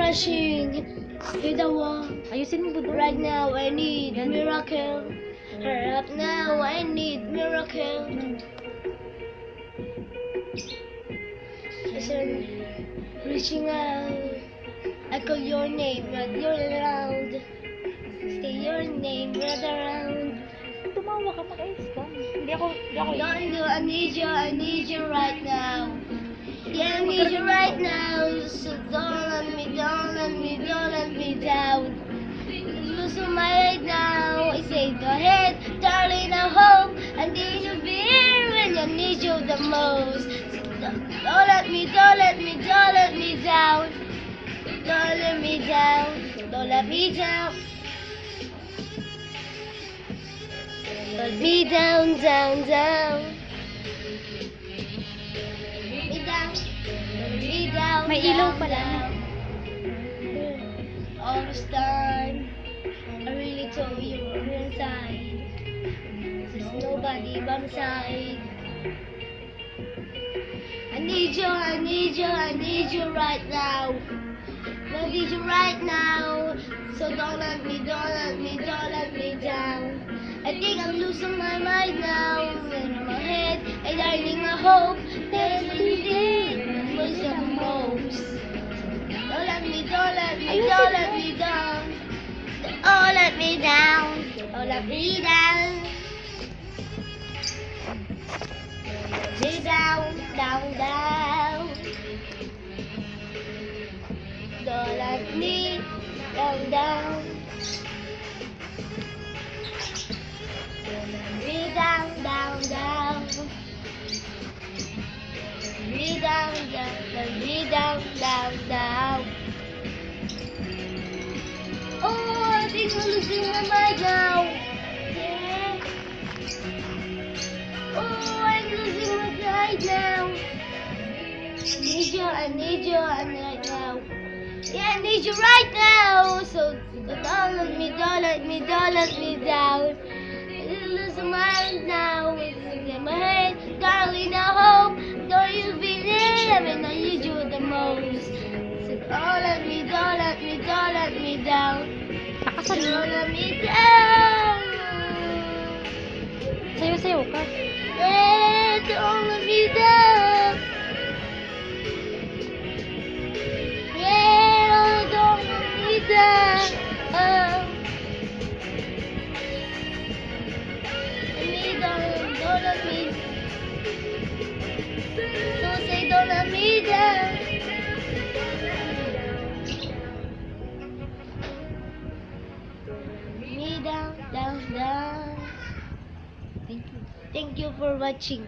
crashing. Hit the wall. Ayusin mo, Budong. Right now I need miracle. Hurry up now, I need miracle. Listen, reaching out. I call your name, but you're around. Say your name, right around. Tumawa ka, mag-ayos ka. Hindi ako Don't do, I need you right now. Yeah, I need you right now. So don't let me down. Losing my right now. I say, go ahead, darling, I hope. I need you be here when I need you the most. So don't let me down. Don't let me down. Don't let me down. Let me down. Me down. May ilaw pala. Almost done. I really told you we're inside. There's nobody by my side. I need you right now. I need you right now. So don't let me down. I think I'm losing my mind now. In my head, and learning my hope. That's what you did. Was the most. Don't let me down. Don't let me down. Don't let me down. Me down. Don't let me down. Me down. Oh, I think I'm losing my mind now. Yeah. Oh, I'm losing my mind now. I need you right now. Yeah, I need you right now. So don't let me down. I'm losing my mind now. It's in my head, darling. I hope don't you believe and I need you the most. So don't let me down. Don't let me down. Sayo-sayo ka. Yeah, don't let me down. Yeah, don't let me down. Don't let me. Don't say don't let me down. Me down. Thank you for watching.